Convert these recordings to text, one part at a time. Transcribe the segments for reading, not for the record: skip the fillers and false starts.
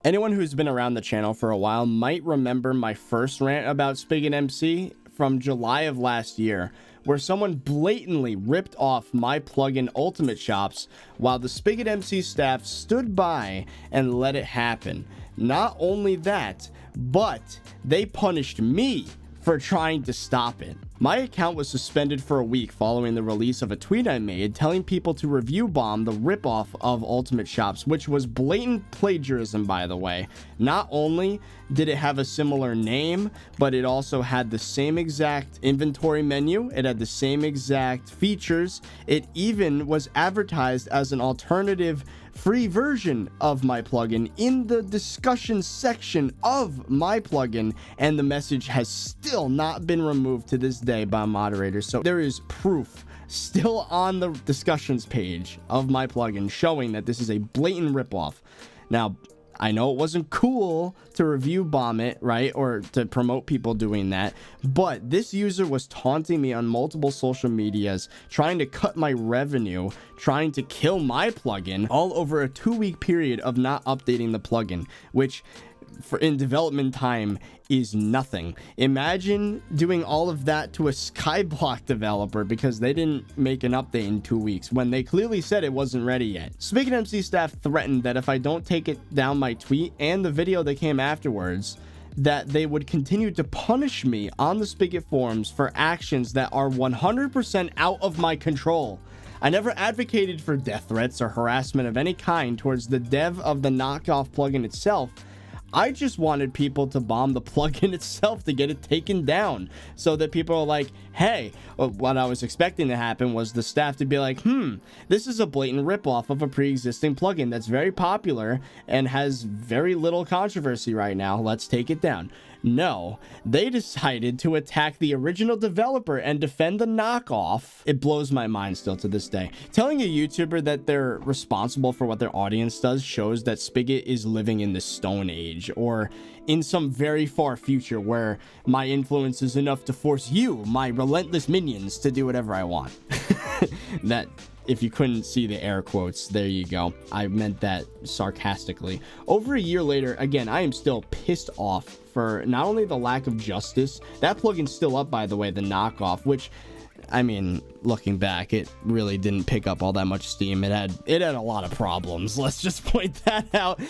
Anyone who's been around the channel for a while might remember my first rant about SpigotMC from July of last year, where someone blatantly ripped off my plugin Ultimate Shops while the SpigotMC staff stood by and let it happen. Not only that, but they punished me for trying to stop it. My account was suspended for a week following the release of a tweet I made telling people to review bomb the ripoff of Ultimate Shops, which was blatant plagiarism, by the way. Not only did it have a similar name, but it also had the same exact inventory menu, it had the same exact features, it even was advertised as an alternative free version of my plugin in the discussion section of my plugin, and the message has still not been removed to this day by moderators. So there is proof still on the discussions page of my plugin showing that this is a blatant ripoff. Now, I know it wasn't cool to review bomb it, right, or to promote people doing that, but this user was taunting me on multiple social medias, trying to cut my revenue, trying to kill my plugin, all over a 2-week period of not updating the plugin, which in development time is nothing. Imagine doing all of that to a Skyblock developer because they didn't make an update in 2 weeks when they clearly said it wasn't ready yet. SpigotMC staff threatened that if I don't take it down my tweet and the video that came afterwards, that they would continue to punish me on the Spigot forums for actions that are 100% out of my control. I never advocated for death threats or harassment of any kind towards the dev of the knockoff plugin itself. I just wanted people to bomb the plugin itself to get it taken down, so that people are like, hey, what I was expecting to happen was the staff to be like, this is a blatant ripoff of a pre-existing plugin that's very popular and has very little controversy right now. Let's take it down. No, they decided to attack the original developer and defend the knockoff. It blows my mind still to this day. Telling a YouTuber that they're responsible for what their audience does shows that Spigot is living in the Stone Age, or in some very far future where my influence is enough to force you, my relentless minions, to do whatever I want. That, if you couldn't see the air quotes, there you go. I meant that sarcastically. Over a year later, again, I am still pissed off for not only the lack of justice, that plugin's still up, by the way, the knockoff, which, I mean, looking back, it really didn't pick up all that much steam. It had a lot of problems. Let's just point that out.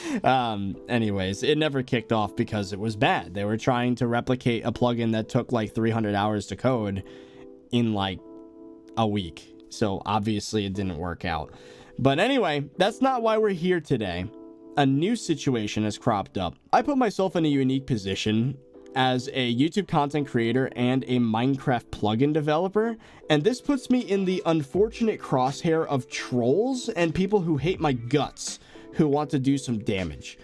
Anyways, it never kicked off because it was bad. They were trying to replicate a plugin that took like 300 hours to code in like a week. So obviously it didn't work out. But anyway, that's not why we're here today. A new situation has cropped up. I put myself in a unique position as a YouTube content creator and a Minecraft plugin developer, and this puts me in the unfortunate crosshair of trolls and people who hate my guts, who want to do some damage.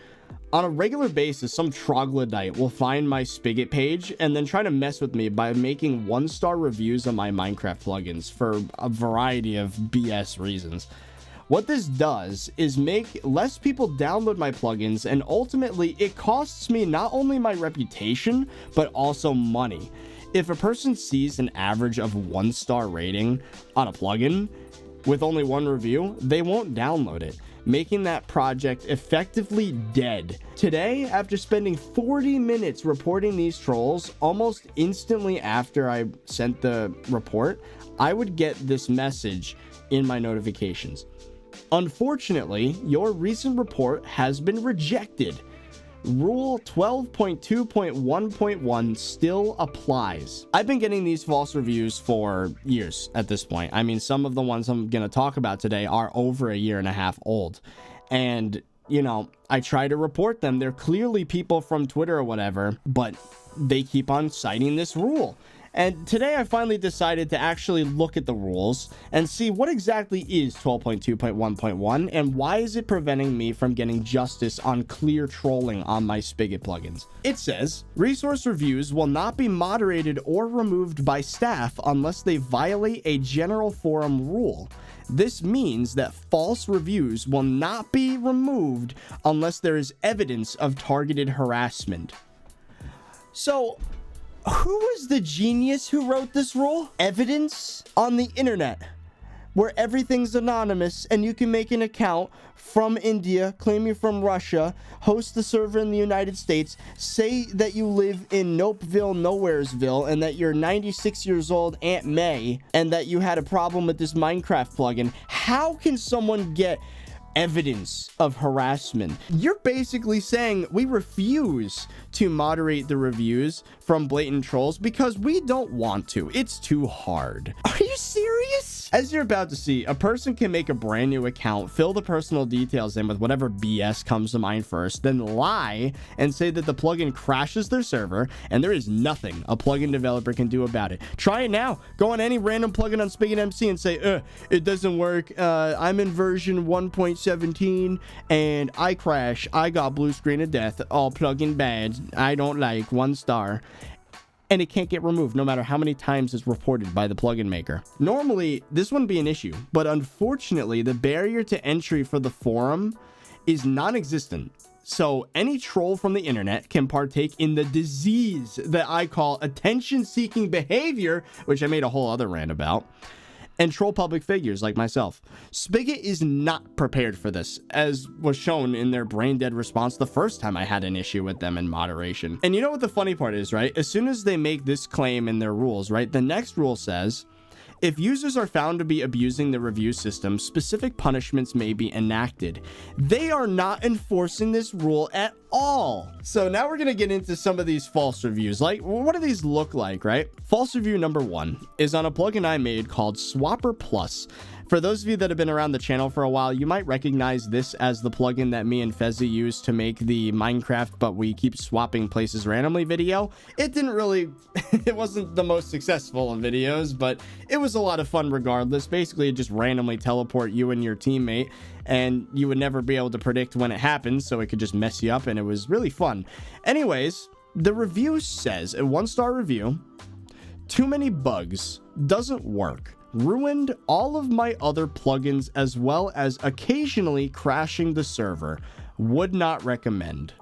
On a regular basis, some troglodyte will find my Spigot page and then try to mess with me by making 1-star reviews on my Minecraft plugins for a variety of BS reasons. What this does is make less people download my plugins, and ultimately it costs me not only my reputation, but also money. If a person sees an average of 1-star rating on a plugin with only 1 review, they won't download it, making that project effectively dead. Today, after spending 40 minutes reporting these trolls, almost instantly after I sent the report, I would get this message in my notifications. Unfortunately, your recent report has been rejected. Rule 12.2.1.1 still applies. I've been getting these false reviews for years at this point. I mean, some of the ones I'm going to talk about today are over a year and a half old. And, you know, I try to report them. They're clearly people from Twitter or whatever, but they keep on citing this rule. And today I finally decided to actually look at the rules and see what exactly is 12.2.1.1 and why is it preventing me from getting justice on clear trolling on my Spigot plugins. It says, resource reviews will not be moderated or removed by staff unless they violate a general forum rule. This means that false reviews will not be removed unless there is evidence of targeted harassment. So, who was the genius who wrote this rule? Evidence on the internet. where everything's anonymous and you can make an account from India, claim you're from Russia, host the server in the United States, say that you live in Nopeville, Nowheresville, and that you're 96 years old, Aunt May, and that you had a problem with this Minecraft plugin. How can someone get evidence of harassment? You're basically saying we refuse to moderate the reviews from blatant trolls because we don't want to. It's too hard. Are you serious? As you're about to see, a person can make a brand new account, fill the personal details in with whatever BS comes to mind first, then lie and say that the plugin crashes their server and there is nothing a plugin developer can do about it. Try it now. Go on any random plugin on SpigotMC and say, it doesn't work. I'm in version 1.17 and I crash. I got blue screen of death. All plugin bad. I don't like 1 star. And it can't get removed no matter how many times it's reported by the plugin maker. Normally, this wouldn't be an issue, but unfortunately, the barrier to entry for the forum is non-existent. So any troll from the internet can partake in the disease that I call attention-seeking behavior, which I made a whole other rant about, and troll public figures like myself. Spigot is not prepared for this, as was shown in their brain dead response the first time I had an issue with them in moderation. And you know what the funny part is, right? As soon as they make this claim in their rules, right, the next rule says, if users are found to be abusing the review system, specific punishments may be enacted. They are not enforcing this rule at all. So now we're going to get into some of these false reviews. Like, what do these look like, right? False review number 1 is on a plugin I made called Swapper Plus. For those of you that have been around the channel for a while, you might recognize this as the plugin that me and Fezzi used to make the Minecraft, but we keep swapping places randomly video. It didn't really, it wasn't the most successful of videos, but it was a lot of fun regardless. Basically, it just randomly teleport you and your teammate, and you would never be able to predict when it happens, so it could just mess you up, and it was really fun. Anyways, the review says, a 1-star review, too many bugs, doesn't work. Ruined all of my other plugins as well as occasionally crashing the server. Would not recommend.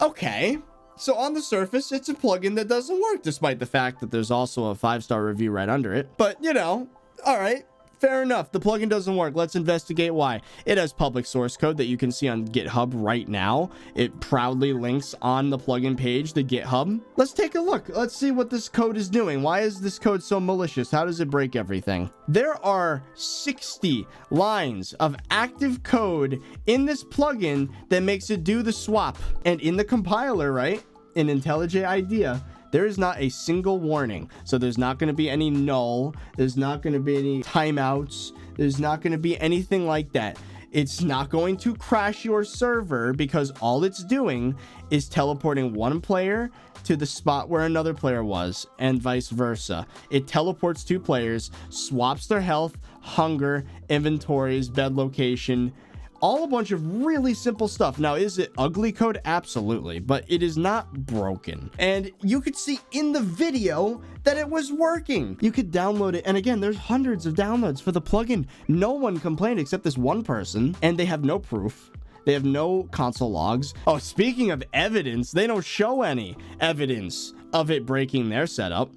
Okay, so on the surface, it's a plugin that doesn't work, despite the fact that there's also a 5-star review right under it. But, you know, all right. Fair enough. The plugin doesn't work. Let's investigate why. It has public source code that you can see on GitHub right now. It proudly links on the plugin page, the GitHub. Let's take a look. Let's see what this code is doing. Why is this code so malicious? How does it break everything? There are 60 lines of active code in this plugin that makes it do the swap. And in the compiler, right, in IntelliJ IDEA, there is not a single warning. So there's not going to be any null. There's not going to be any timeouts. There's not going to be anything like that. It's not going to crash your server because all it's doing is teleporting one player to the spot where another player was and vice versa. It teleports 2 players, swaps their health, hunger, inventories, bed location, all a bunch of really simple stuff. Now, is it ugly code? Absolutely, but it is not broken. And you could see in the video that it was working. You could download it. And again, there's hundreds of downloads for the plugin. No one complained except this one person, and they have no proof. They have no console logs. Oh, speaking of evidence, they don't show any evidence of it breaking their setup.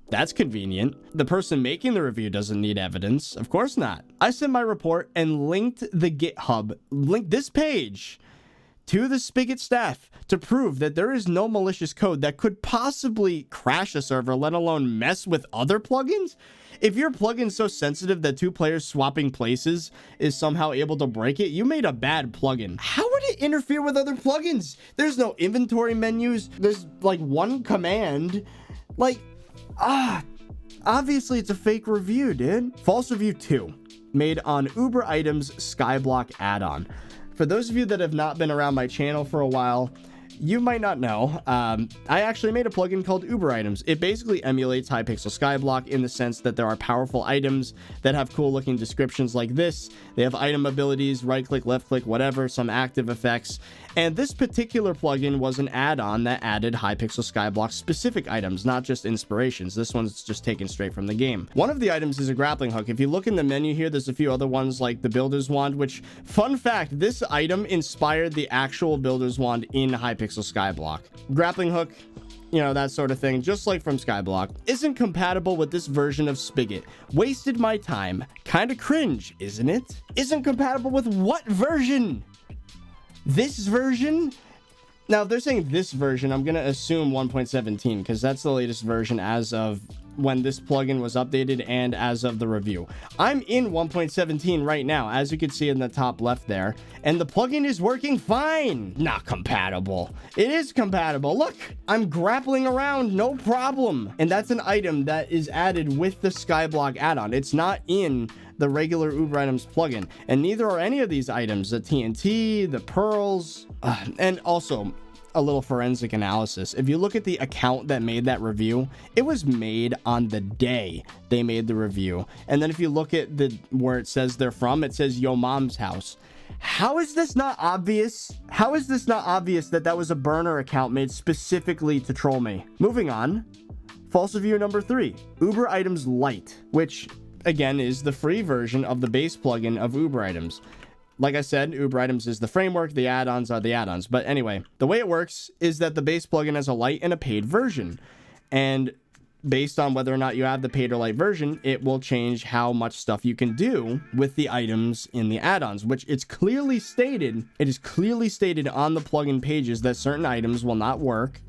That's convenient. The person making the review doesn't need evidence. Of course not. I sent my report and linked the GitHub, linked this page to the Spigot staff to prove that there is no malicious code that could possibly crash a server, let alone mess with other plugins. If your plugin's so sensitive that 2 players swapping places is somehow able to break it, you made a bad plugin. How would it interfere with other plugins? There's no inventory menus. There's like one command. Like, obviously it's a fake review, dude. False review 2, made on Uber Items Skyblock add-on. For those of you that have not been around my channel for a while, you might not know, I actually made a plugin called Uber Items. It basically emulates Hypixel Skyblock in the sense that there are powerful items that have cool looking descriptions like this. They have item abilities, right click, left click, whatever, some active effects. And this particular plugin was an add-on that added Hypixel Skyblock specific items, not just inspirations. This one's just taken straight from the game. One of the items is a grappling hook. If you look in the menu here, there's a few other ones like the Builder's Wand, which, fun fact, this item inspired the actual Builder's Wand in Hypixel Skyblock. Grappling hook, you know, that sort of thing, just like from Skyblock. Isn't compatible with this version of Spigot. Wasted my time. Kinda cringe, isn't it? Isn't compatible with what version? This version? Now, if they're saying this version, I'm going to assume 1.17 because that's the latest version as of when this plugin was updated and as of the review. I'm in 1.17 right now, as you can see in the top left there, and the plugin is working fine. Not compatible. It is compatible. Look, I'm grappling around, no problem. And that's an item that is added with the Skyblock add-on. It's not in the regular Uber items plugin, and neither are any of these items, the TNT, the pearls, and also a little forensic analysis. If you look at the account that made that review, it was made on the day they made the review. And then if you look at where it says they're from, it says Yo Mom's house. How is this not obvious? How is this not obvious that that was a burner account made specifically to troll me? Moving on, false review number 3, Uber items Lite, which again is the free version of the base plugin of Uber items. Like I said, Uber items is the framework, the add-ons are the add-ons. But anyway, the way it works is that the base plugin has a light and a paid version. And based on whether or not you have the paid or light version, it will change how much stuff you can do with the items in the add-ons, which it's clearly stated. It is clearly stated on the plugin pages that certain items will not work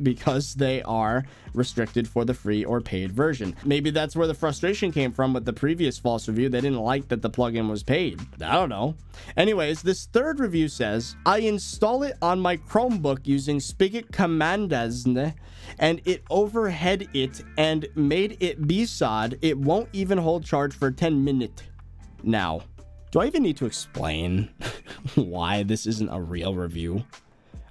because they are restricted for the free or paid version. Maybe that's where the frustration came from with the previous false review. They didn't like that the plugin was paid. I don't know. Anyways, this third review says, I install it on my Chromebook using Spigot commands and it overhead it and made it BSOD. It won't even hold charge for 10 minutes. Now, do I even need to explain why this isn't a real review?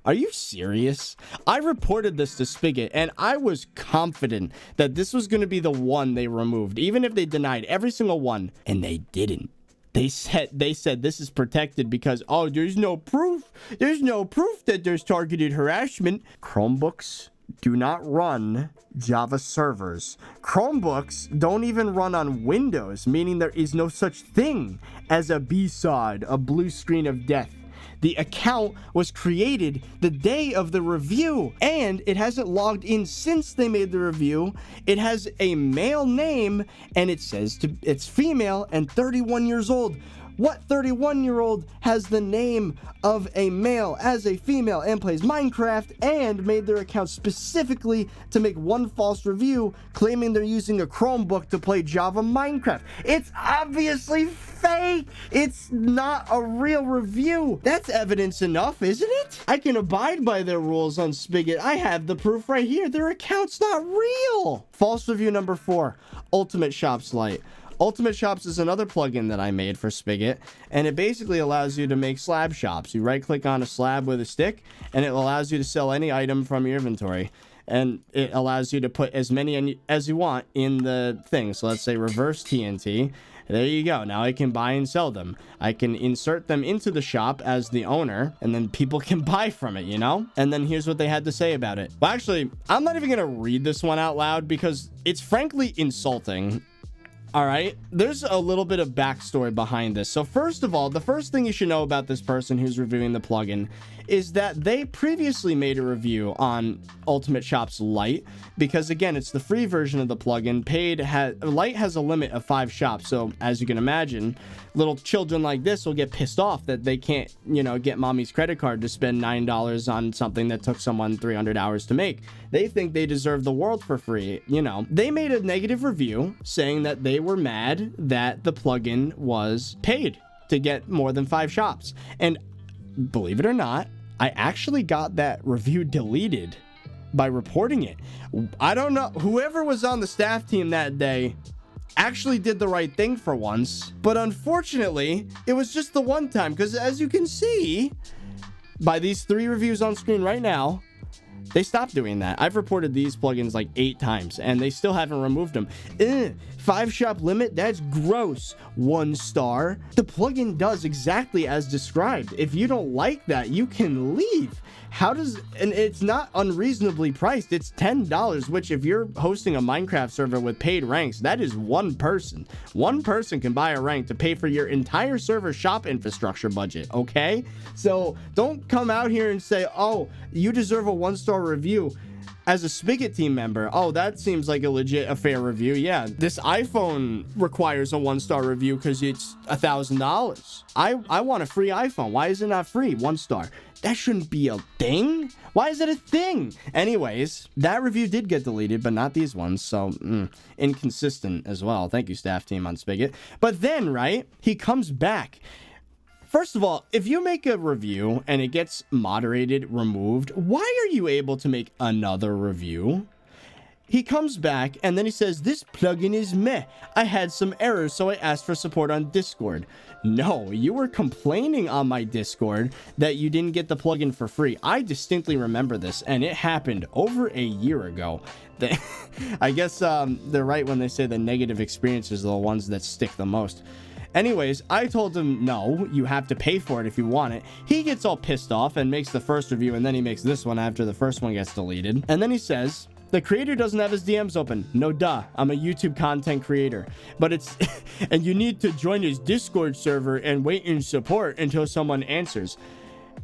Are you serious? I reported this to Spigot, and I was confident that this was going to be the one they removed, even if they denied every single one, and they didn't. They said this is protected because, oh, there's no proof. There's no proof that there's targeted harassment. Chromebooks do not run Java servers. Chromebooks don't even run on Windows, meaning there is no such thing as a BSOD, a blue screen of death. The account was created the day of the review, and it hasn't logged in since they made the review. It has a male name, and it says it's female and 31 years old. What 31-year-old has the name of a male as a female and plays Minecraft and made their account specifically to make one false review claiming they're using a Chromebook to play Java Minecraft? It's obviously fake. It's not a real review. That's evidence enough, isn't it? I can abide by their rules on Spigot. I have the proof right here. Their account's not real. False review number 4, Ultimate Shops Lite. Ultimate Shops is another plugin that I made for Spigot, and it basically allows you to make slab shops. You right click on a slab with a stick, and it allows you to sell any item from your inventory. And it allows you to put as many as you want in the thing. So let's say reverse TNT. There you go. Now I can buy and sell them. I can insert them into the shop as the owner, and then people can buy from it, you know? And then here's what they had to say about it. Well, actually, I'm not even going to read this one out loud because it's frankly insulting. All right, there's a little bit of backstory behind this. So first of all, the first thing you should know about this person who's reviewing the plugin is that they previously made a review on Ultimate Shops Lite because, again, it's the free version of the plugin. Lite has a limit of 5 shops. So as you can imagine, little children like this will get pissed off that they can't, you know, get mommy's credit card to spend $9 on something that took someone 300 hours to make. They think they deserve the world for free, you know. They made a negative review saying that they were mad that the plugin was paid to get more than 5 shops. And believe it or not, I actually got that review deleted by reporting it. I don't know, whoever was on the staff team that day actually did the right thing for once, but unfortunately it was just the one time, because as you can see by these 3 reviews on screen right now, they stopped doing that. I've reported these plugins like 8 times and they still haven't removed them. 5 shop limit, that's gross. 1 star. The plugin does exactly as described. If you don't like that, you can leave. How does, and it's not unreasonably priced. It's $10, which if you're hosting a Minecraft server with paid ranks, that is one person. One person can buy a rank to pay for your entire server shop infrastructure budget, okay? So don't come out here and say, oh, you deserve a 1-star review as a Spigot team member. Oh, that seems like a fair review. Yeah, this iPhone requires a 1-star review because it's $1,000. I want a free iPhone. Why is it not free? 1 star. That shouldn't be a thing. Why is it a thing? Anyways, that review did get deleted, but not these ones. So inconsistent as well. Thank you, staff team on Spigot. But then, right, he comes back. First of all, if you make a review and it gets moderated, removed, why are you able to make another review? He comes back and then he says, this plugin is meh. I had some errors, so I asked for support on Discord. No, you were complaining on my Discord that you didn't get the plugin for free. I distinctly remember this, and it happened over a year ago. I guess they're right when they say the negative experiences are the ones that stick the most. Anyways, I told him, no, you have to pay for it if you want it. He gets all pissed off and makes the first review, and then he makes this one after the first one gets deleted. And then he says, the creator doesn't have his DMs open. No duh, I'm a YouTube content creator. But it's, and you need to join his Discord server and wait in support until someone answers.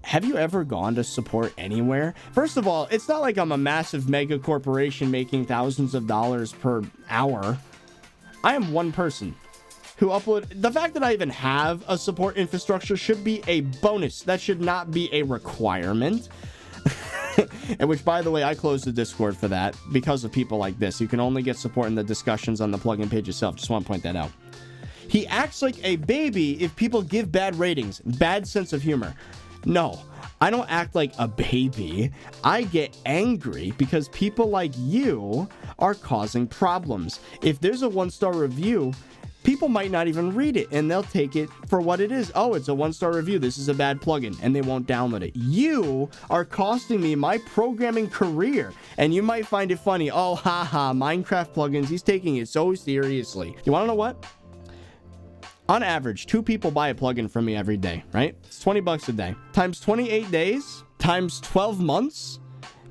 Have you ever gone to support anywhere? First of all, it's not like I'm a massive mega corporation making thousands of dollars per hour. I am one person who upload. The fact that I even have a support infrastructure should be a bonus. That should not be a requirement. And which, by the way, I closed the Discord for that because of people like this. You can only get support in the discussions on the plugin page itself. Just want to point that out. He acts like a baby if people give bad ratings. Bad sense of humor. No, I don't act like a baby. I get angry because people like you are causing problems. If there's a 1-star review, people might not even read it, and they'll take it for what it is. Oh, it's a 1-star review. This is a bad plugin, and they won't download it. You are costing me my programming career, and you might find it funny. Oh, haha, Minecraft plugins. He's taking it so seriously. You want to know what? On average, 2 people buy a plugin from me every day, right? It's $20 a day. Times 28 days, times 12 months,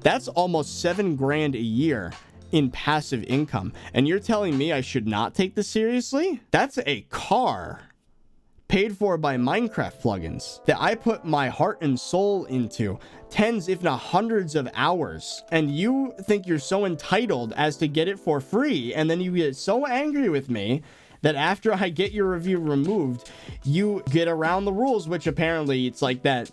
that's almost $7 grand a year in passive income. And you're telling me I should not take this seriously? That's a car paid for by Minecraft plugins that I put my heart and soul into, tens if not hundreds of hours, and you think you're so entitled as to get it for free, and then you get so angry with me that after I get your review removed, you get around the rules, which apparently it's like that.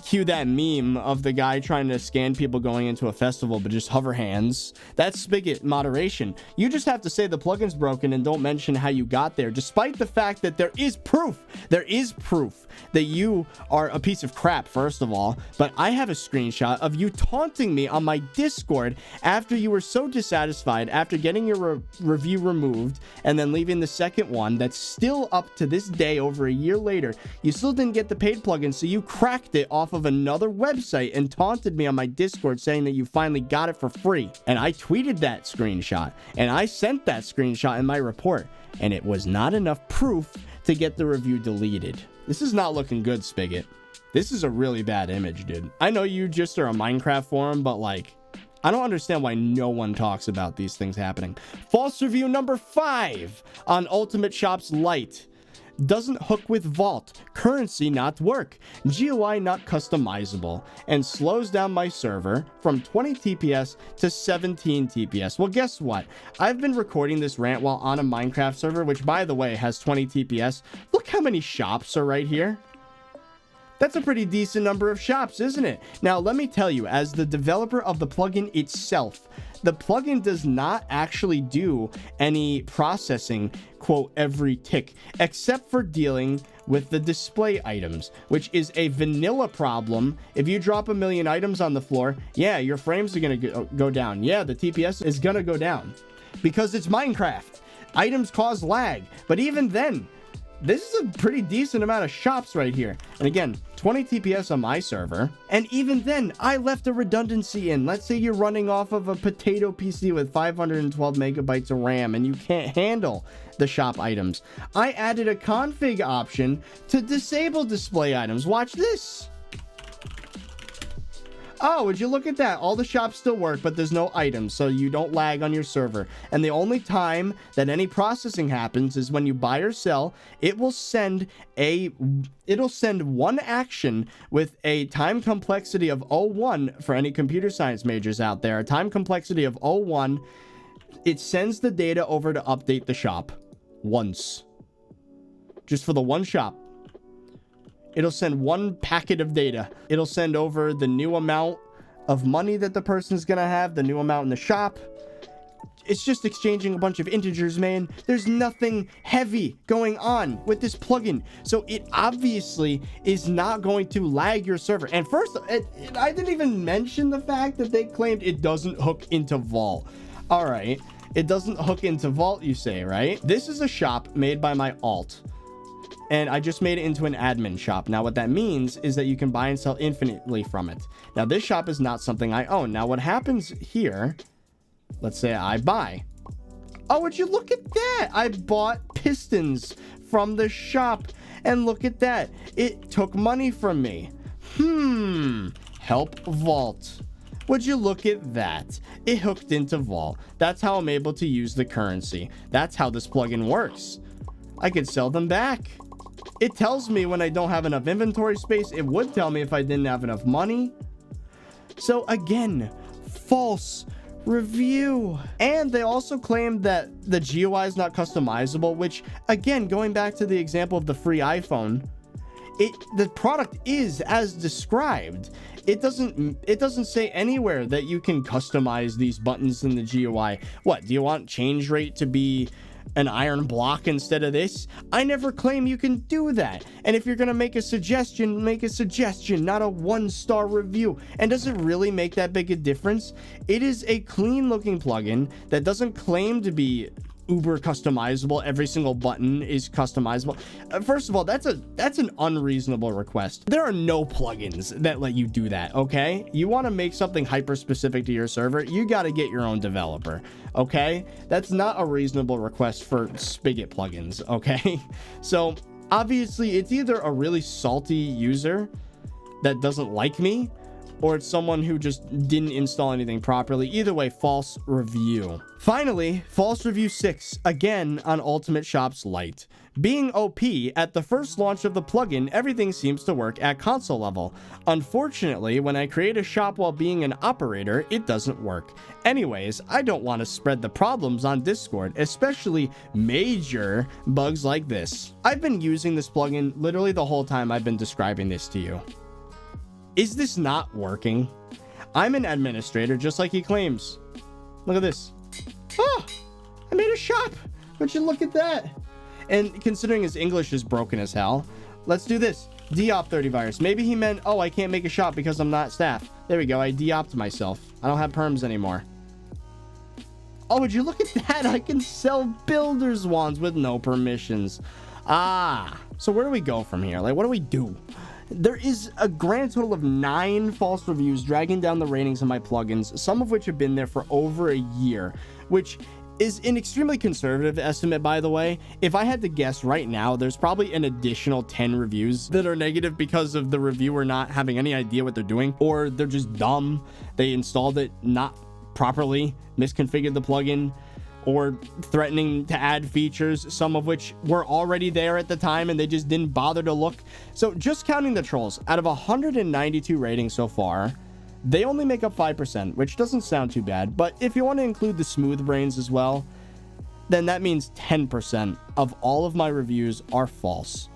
Cue that meme of the guy trying to scan people going into a festival, but just hover hands. That's Spigot moderation. You just have to say the plugin's broken and don't mention how you got there, despite the fact that there is proof. There is proof that you are a piece of crap, first of all. But I have a screenshot of you taunting me on my Discord after you were so dissatisfied after getting your review removed and then leaving the second one that's still up to this day over a year later. You still didn't get the paid plugin, so you cracked it off of another website and taunted me on my Discord saying that you finally got it for free. And I tweeted that screenshot, and I sent that screenshot in my report, and it was not enough proof to get the review deleted. This is not looking good, Spigot. This is a really bad image, dude. I know you just are a Minecraft forum, but like, I don't understand why no one talks about these things happening. False review number 5 on Ultimate Shops Lite. Doesn't hook with Vault, currency not work, GUI not customizable, and slows down my server from 20 TPS to 17 TPS. Well, guess what? I've been recording this rant while on a Minecraft server, which, by the way, has 20 TPS. Look how many shops are right here. That's a pretty decent number of shops, isn't it? Now, let me tell you, as the developer of the plugin itself, the plugin does not actually do any processing, quote, every tick, except for dealing with the display items, which is a vanilla problem. If you drop 1 million items on the floor, yeah, your frames are going to go down. Yeah, the TPS is going to go down because it's Minecraft. Items cause lag, but even then, this is a pretty decent amount of shops right here. And again, 20 TPS on my server. And even then, I left a redundancy in. Let's say you're running off of a potato PC with 512 megabytes of RAM and you can't handle the shop items. I added a config option to disable display items. Watch this. Oh, would you look at that? All the shops still work, but there's no items, so you don't lag on your server. And the only time that any processing happens is when you buy or sell. It'll send one action with a time complexity of 01 for any computer science majors out there. A time complexity of 01. It sends the data over to update the shop once. Just for the one shop. It'll send one packet of data. It'll send over the new amount of money that the person's gonna have, the new amount in the shop. It's just exchanging a bunch of integers, man. There's nothing heavy going on with this plugin. So it obviously is not going to lag your server. And first, I didn't even mention the fact that they claimed it doesn't hook into Vault. All right, it doesn't hook into Vault, you say, right? This is a shop made by my alt. And I just made it into an admin shop. Now, what that means is that you can buy and sell infinitely from it. Now, this shop is not something I own. Now, what happens here, let's say I buy. Oh, would you look at that? I bought pistons from the shop. And look at that. It took money from me. Help Vault. Would you look at that? It hooked into Vault. That's how I'm able to use the currency. That's how this plugin works. I could sell them back. It tells me when I don't have enough inventory space. It would tell me if I didn't have enough money. So again, false review. And they also claimed that the GUI is not customizable, which again, going back to the example of the free iPhone, the product is as described. It doesn't say anywhere that you can customize these buttons in the GUI. What, do you want change rate to be an iron block instead of this? I never claim you can do that. And if you're gonna make a suggestion, not a 1-star review. And does it really make that big a difference? It is a clean looking plugin that doesn't claim to be uber customizable. Every single button is customizable. First of all, that's an unreasonable request. There are no plugins that let you do that, okay? You want to make something hyper specific to your server, you got to get your own developer, okay? That's not a reasonable request for Spigot plugins, okay? So obviously it's either a really salty user that doesn't like me, or it's someone who just didn't install anything properly. Either way, false review. Finally, false review 6, again on Ultimate Shops Lite. Being OP, at the first launch of the plugin, everything seems to work at console level. Unfortunately, when I create a shop while being an operator, it doesn't work. Anyways, I don't want to spread the problems on Discord, especially major bugs like this. I've been using this plugin literally the whole time I've been describing this to you. Is this not working? I'm an administrator just like he claims. Look at this. Oh, I made a shop. Would you look at that? And considering his English is broken as hell, let's do this. De-op ThirtyVirus. Maybe he meant, oh, I can't make a shop because I'm not staff. There we go. I de-opt myself. I don't have perms anymore. Oh, would you look at that? I can sell builder's wands with no permissions. Ah, so where do we go from here? Like, what do we do? There is a grand total of 9 false reviews dragging down the ratings of my plugins, some of which have been there for over a year, which is an extremely conservative estimate, by the way. If I had to guess right now, there's probably an additional 10 reviews that are negative because of the reviewer not having any idea what they're doing, or they're just dumb. They installed it not properly, misconfigured the plugin, or threatening to add features, some of which were already there at the time and they just didn't bother to look. So just counting the trolls, out of 192 ratings so far, they only make up 5%, which doesn't sound too bad. But if you want to include the smooth brains as well, then that means 10% of all of my reviews are false,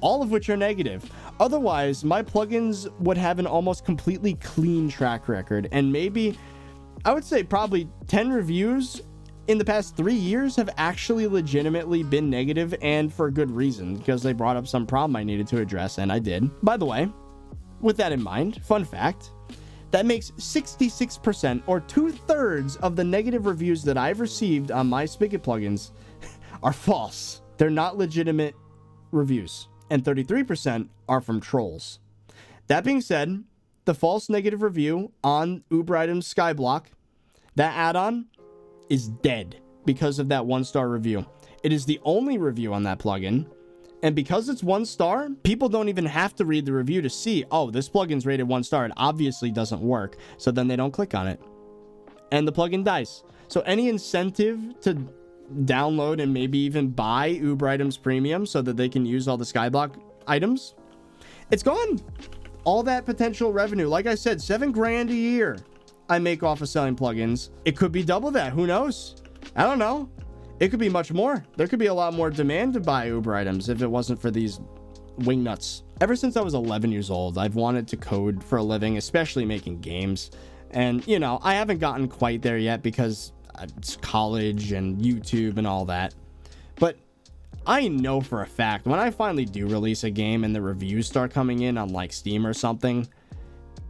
all of which are negative. Otherwise, my plugins would have an almost completely clean track record, and maybe, I would say probably 10 reviews in the past 3 years have actually legitimately been negative, and for a good reason, because they brought up some problem I needed to address, and I did. By the way, with that in mind, fun fact, that makes 66%, or 2/3 of the negative reviews that I've received on my Spigot plugins are false. They're not legitimate reviews, and 33% are from trolls. That being said, the false negative review on Uber Items Skyblock, that add-on, is dead because of that 1-star review. It is the only review on that plugin, And because it's 1 star, people don't even have to read the review to see, oh, this plugin's rated 1 star. It obviously doesn't work. So then they don't click on it. And the plugin dies. So any incentive to download and maybe even buy Uber Items Premium so that they can use all the Skyblock items, it's gone. All that potential revenue, like I said, $7 grand a year I make off of selling plugins. It could be double that. Who knows? I don't know. It could be much more. There could be a lot more demand to buy Uber items if it wasn't for these wingnuts. Ever since I was 11 years old, I've wanted to code for a living, especially making games. And, you know, I haven't gotten quite there yet because it's college and YouTube and all that. But I know for a fact when I finally do release a game and the reviews start coming in on like Steam or something,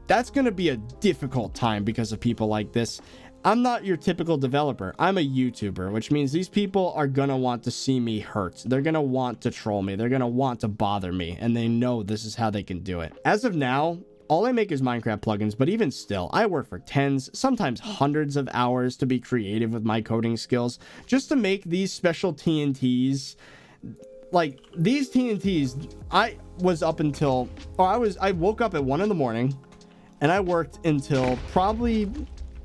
that's going to be a difficult time because of people like this. I'm not your typical developer. I'm a YouTuber, which means these people are going to want to see me hurt. They're going to want to troll me. They're going to want to bother me. And they know this is how they can do it. As of now, all I make is Minecraft plugins, but even still, I work for tens, sometimes hundreds of hours to be creative with my coding skills, just to make these special TNTs. Like these TNTs, I woke up at 1 in the morning and I worked until probably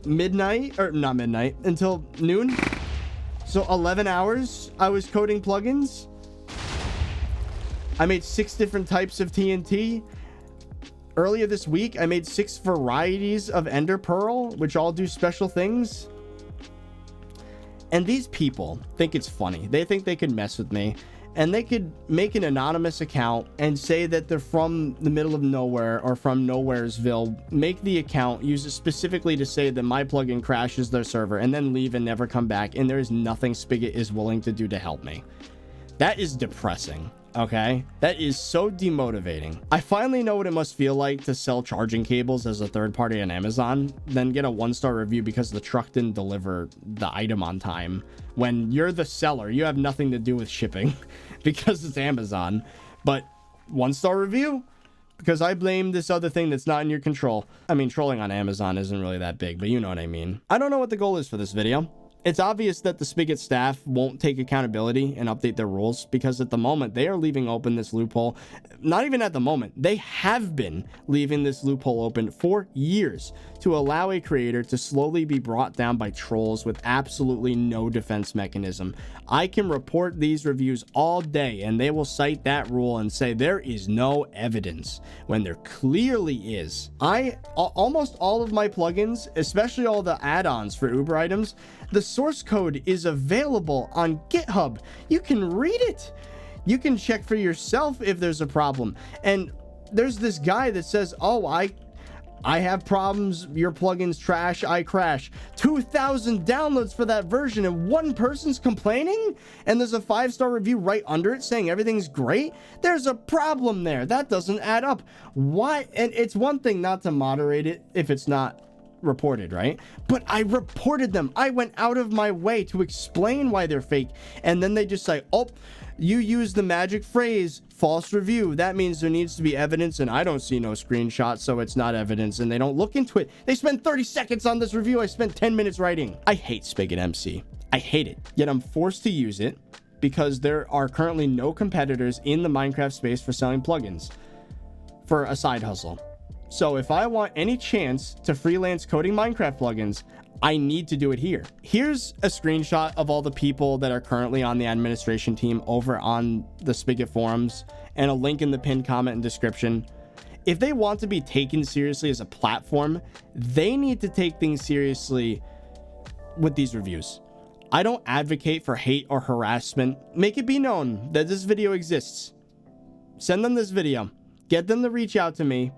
midnight, or not midnight, until noon. So 11 hours I was coding plugins. I made 6 different types of TNT. Earlier this week, I made 6 varieties of Ender Pearl, which all do special things. And these people think it's funny. They think they could mess with me. And they could make an anonymous account and say that they're from the middle of nowhere or from Nowheresville. Make the account, use it specifically to say that my plugin crashes their server, and then leave and never come back. And there is nothing Spigot is willing to do to help me. That is depressing. Okay, that is so demotivating. I finally know what it must feel like to sell charging cables as a third party on Amazon, then get a 1-star review because the truck didn't deliver the item on time. When you're the seller, you have nothing to do with shipping because it's Amazon. But 1-star review because I blame this other thing that's not in your control. I mean, trolling on Amazon isn't really that big, but you know what I mean. I don't know what the goal is for this video. It's obvious that the Spigot staff won't take accountability and update their rules because at the moment they are leaving open this loophole. Not even at the moment, they have been leaving this loophole open for years to allow a creator to slowly be brought down by trolls with absolutely no defense mechanism. I can report these reviews all day and they will cite that rule and say there is no evidence when there clearly is. Almost all of my plugins, especially all the add-ons for Uber items, the source code is available on GitHub. You can read it. You can check for yourself if there's a problem. And there's this guy that says, oh, I have problems, your plugin's trash, I crash. 2,000 downloads for that version and 1 person's complaining? And there's a 5-star review right under it saying everything's great? There's a problem there. That doesn't add up. Why? And it's one thing not to moderate it if it's not reported, right? But I reported them. I went out of my way to explain why they're fake. And then they just say, oh, you use the magic phrase false review. That means there needs to be evidence, and I don't see no screenshot, so it's not evidence, and they don't look into it. They spend 30 seconds on this review. I spent 10 minutes writing. I hate SpigotMC. I hate it. Yet I'm forced to use it because there are currently no competitors in the Minecraft space for selling plugins for a side hustle. So if I want any chance to freelance coding Minecraft plugins, I need to do it here. Here's a screenshot of all the people that are currently on the administration team over on the Spigot forums and a link in the pinned comment and description. If they want to be taken seriously as a platform, they need to take things seriously with these reviews. I don't advocate for hate or harassment. Make it be known that this video exists. Send them this video. Get them to reach out to me.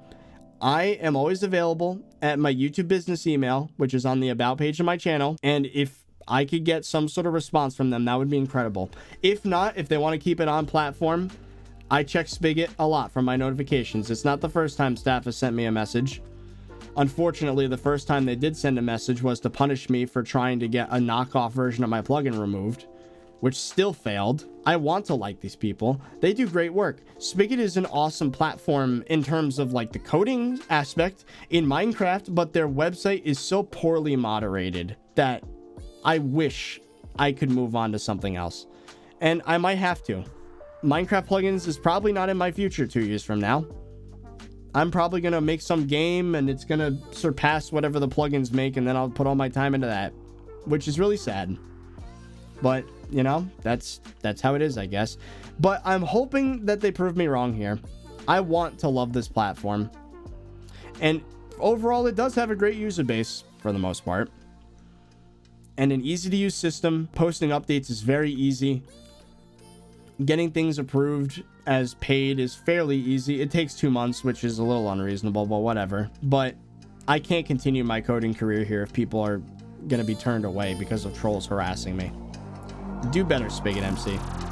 I am always available at my YouTube business email, which is on the about page of my channel. And if I could get some sort of response from them, that would be incredible. If not, if they want to keep it on platform, I check Spigot a lot for my notifications. It's not the first time staff has sent me a message. Unfortunately, the first time they did send a message was to punish me for trying to get a knockoff version of my plugin removed, which still failed. I want to like these people. They do great work. Spigot is an awesome platform in terms of like the coding aspect in Minecraft, but their website is so poorly moderated that I wish I could move on to something else. And I might have to. Minecraft plugins is probably not in my future 2 years from now. I'm probably going to make some game and it's going to surpass whatever the plugins make, and then I'll put all my time into that, which is really sad. But, you know, that's how it is, I guess. But I'm hoping that they prove me wrong here. I want to love this platform. And overall, it does have a great user base for the most part. And an easy to use system. Posting updates is very easy. Getting things approved as paid is fairly easy. It takes 2 months, which is a little unreasonable, but whatever. But I can't continue my coding career here if people are going to be turned away because of trolls harassing me. Do better, SpigotMC.